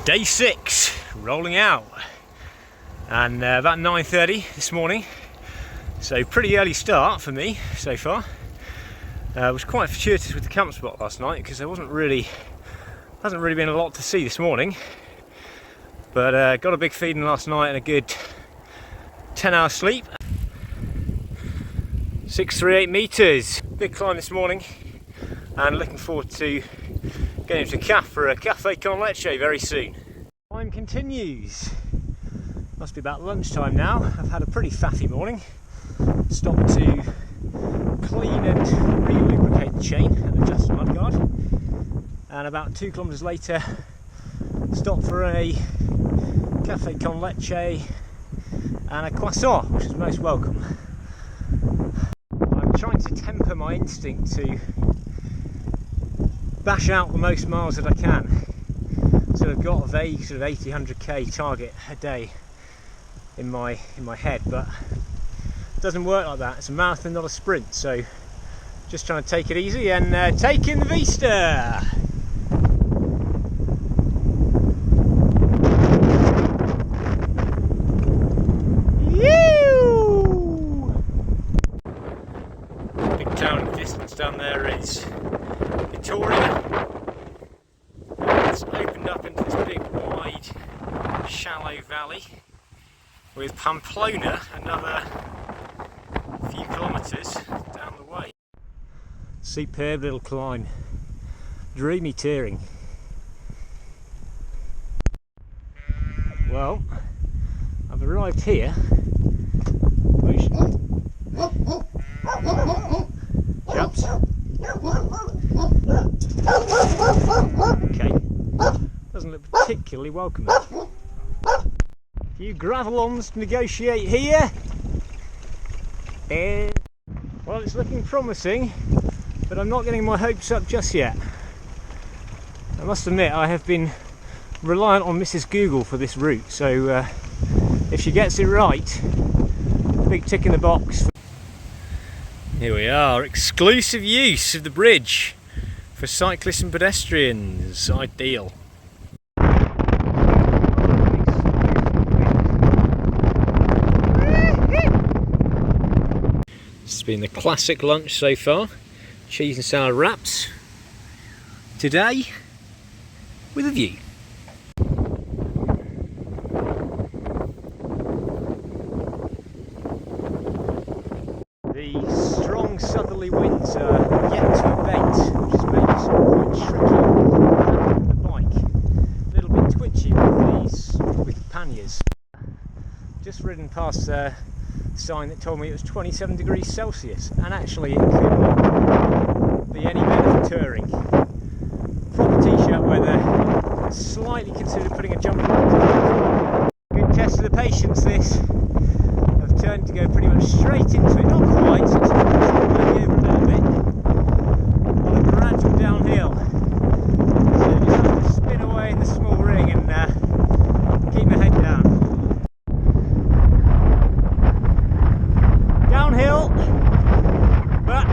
Day 6, rolling out, and about 9:30 this morning, so pretty early start for me so far. Was quite fortuitous with the camp spot last night because there hasn't really been a lot to see this morning, but got a big feeding last night and a good 10-hour sleep. 638 meters, big climb this morning, and looking forward to getting to Calf for a cafe con leche very soon. Climb continues. Must be about lunchtime now. I've had a pretty fatty morning. Stopped to clean and re-lubricate the chain and adjust the mudguard. And about 2 kilometres later, stopped for a cafe con leche and a croissant, which is most welcome. I'm trying to temper my instinct to bash out the most miles that I can. So I've got a vague sort of 80-100k target a day in my head, but it doesn't work like that. It's a marathon, not a sprint, so just trying to take it easy and take in the vista. Big town in the distance down there is Victoria. It's opened up into this big, wide, shallow valley with Pamplona another few kilometres down the way. Superb little climb, dreamy tearing. Well, I've arrived here. Chaps. Okay, doesn't look particularly welcoming. A few gravel-ons to negotiate here. Well, it's looking promising, but I'm not getting my hopes up just yet. I must admit, I have been reliant on Mrs. Google for this route, so if she gets it right, big tick in the box. Here we are, exclusive use of the bridge for cyclists and pedestrians, ideal. This has been the classic lunch so far, cheese and salad wraps. Today, with a view. The strong southerly winds are yet to abate, which has made it quite tricky with the bike. A little bit twitchy with the panniers. Just ridden past a sign that told me it was 27 degrees Celsius, and actually it could not be any better for touring. Proper t-shirt weather, slightly considered putting a jumper on. Good test of the patience this. I've turned to go pretty much straight into it, not quite, it's going over a little bit, on a gradual downhill. So just have to spin away in the small ring and keep my head down. Downhill, but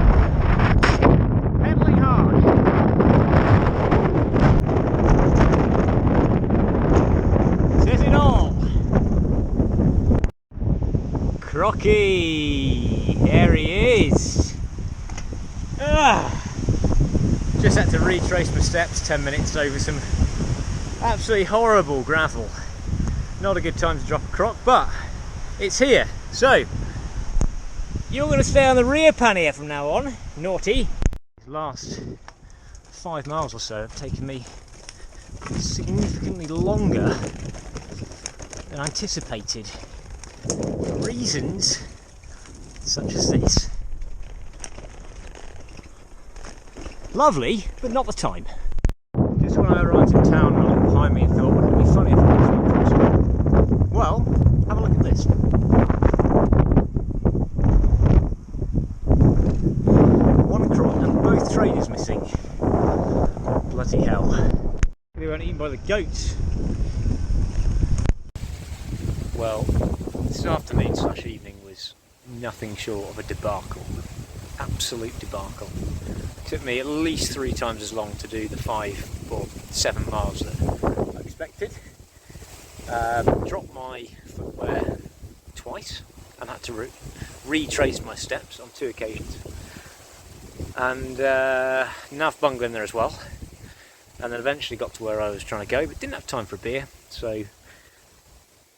pedaling hard. Says it all. Crocky, there he is. Just had to retrace my steps 10 minutes over some absolutely horrible gravel. Not a good time to drop a croc, but it's here. So you're going to stay on the rear pannier from now on, naughty. These last 5 miles or so have taken me significantly longer than anticipated, for reasons such as this. Lovely, but not the time. Just when I arrived in town, I looked behind me and thought, wouldn't it be funny if I was not crossing? Well, have a look at this. Both trainers missing. Bloody hell. They weren't eaten by the goats. Well, this afternoon / evening was nothing short of a debacle. Absolute debacle. It took me at least 3 times as long to do the 5 or 7 miles that I expected. Dropped my footwear twice and had to retrace my steps on 2 occasions. And nav bungle in there as well. And then eventually got to where I was trying to go, but didn't have time for a beer, so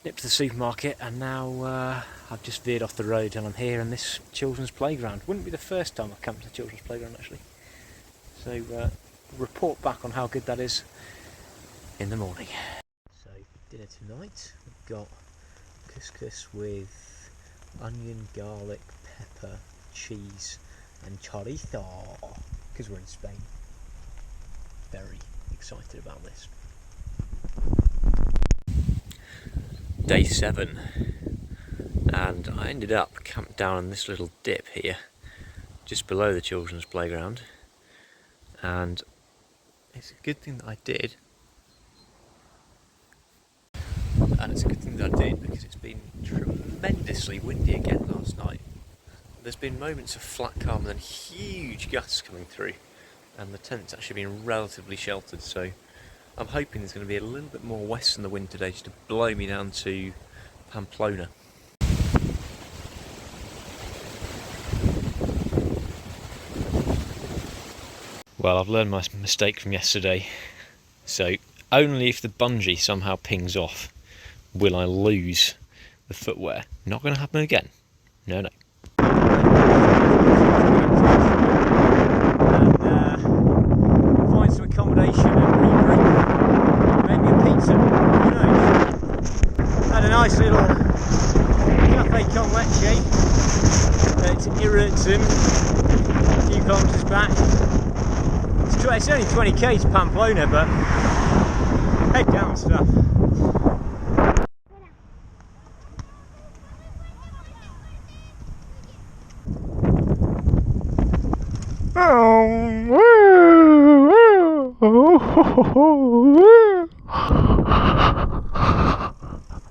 nipped to the supermarket, and now I've just veered off the road and I'm here in this children's playground. Wouldn't be the first time I've camped at a children's playground actually. So report back on how good that is in the morning. So dinner tonight, we've got couscous with onion, garlic, pepper, cheese and chorizo, because we're in Spain. Very excited about this. Day 7, and I ended up camped down in this little dip here just below the children's playground, and it's a good thing that I did, because it's been tremendously windy again last night. There's been moments of flat calm and then huge gusts coming through, and the tent's actually been relatively sheltered, so I'm hoping there's going to be a little bit more west in the wind today just to blow me down to Pamplona. Well, I've learned my mistake from yesterday, so only if the bungee somehow pings off will I lose the footwear. Not going to happen again. No, no. Find some accommodation and regroup. Maybe a pizza. Who knows? Had a nice little cafe con leche at Iratum, a few kilometres back. It's only 20k to Pamplona, but head down stuff.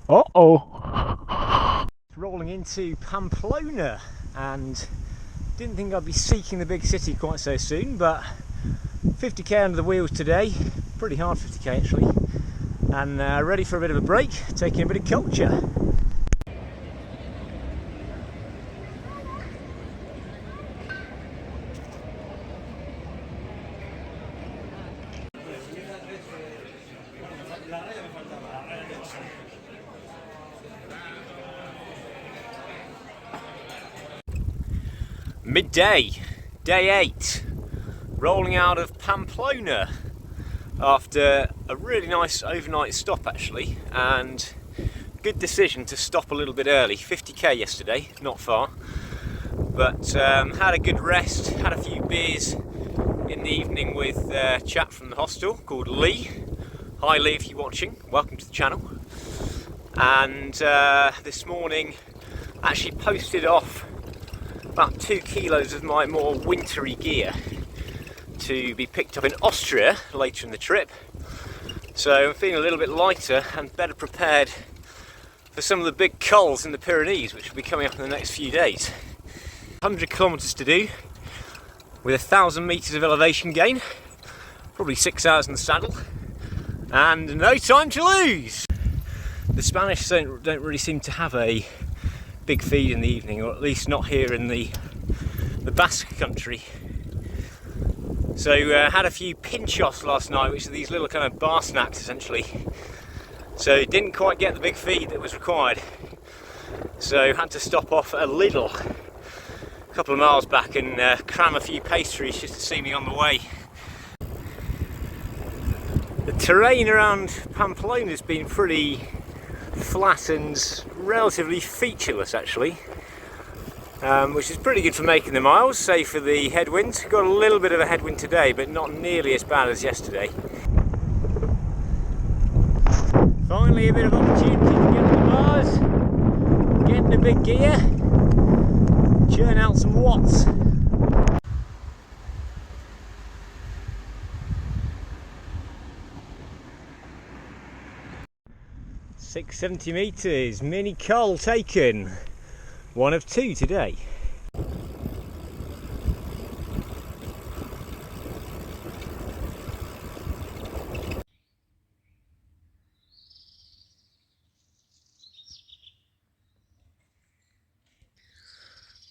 Uh-oh. Rolling into Pamplona, and didn't think I'd be seeking the big city quite so soon, but 50k under the wheels today, pretty hard 50k actually, and ready for a bit of a break, taking a bit of culture. Midday, day 8, rolling out of Pamplona after a really nice overnight stop actually, and good decision to stop a little bit early. 50k yesterday, not far, but had a good rest, had a few beers in the evening with a chap from the hostel called Lee. Hi Lee, if you're watching, welcome to the channel. And this morning actually posted off about 2 kilos of my more wintry gear to be picked up in Austria later in the trip. So I'm feeling a little bit lighter and better prepared for some of the big culls in the Pyrenees, which will be coming up in the next few days. 100 kilometres to do with 1,000 metres of elevation gain, probably 6 hours in the saddle, and no time to lose. The Spanish don't really seem to have a big feed in the evening, or at least not here in the Basque country. So had a few pinchos last night, which are these little kind of bar snacks essentially. So didn't quite get the big feed that was required. So had to stop off at a Lidl a couple of miles back and cram a few pastries just to see me on the way. The terrain around Pamplona has been pretty flat and relatively featureless actually, which is pretty good for making the miles, save for the headwind. Got a little bit of a headwind today, but not nearly as bad as yesterday. Finally a bit of opportunity to get on the bars, get in the big gear, churn out some watts. .670 metres, mini cull taken, 1 of 2 today.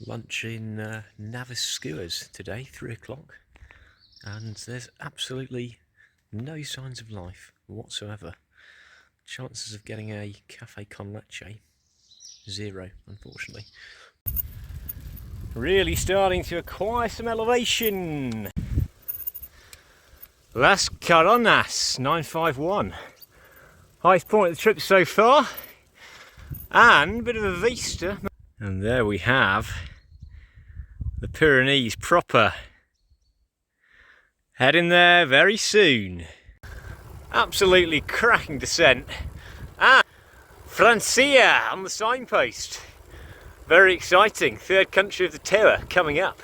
Lunch in Navis Skewers today, 3 o'clock, and there's absolutely no signs of life whatsoever. Chances of getting a cafe con leche, 0, unfortunately. Really starting to acquire some elevation. Las Coronas 951. Highest point of the trip so far, and a bit of a vista. And there we have the Pyrenees proper. Heading there very soon. Absolutely cracking descent. And Francia on the signpost. Very exciting. 3rd country of the tour coming up.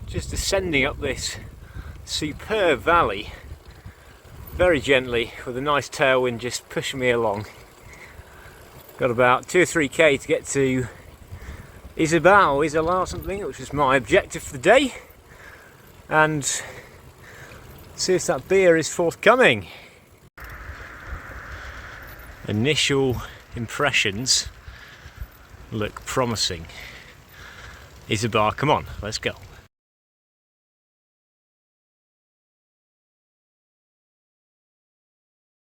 Just descending up this superb valley very gently with a nice tailwind just pushing me along. Got about 2 or 3k to get to Isabel something, which was my objective for the day, and see if that beer is forthcoming. Initial impressions look promising. Isabel, come on, let's go.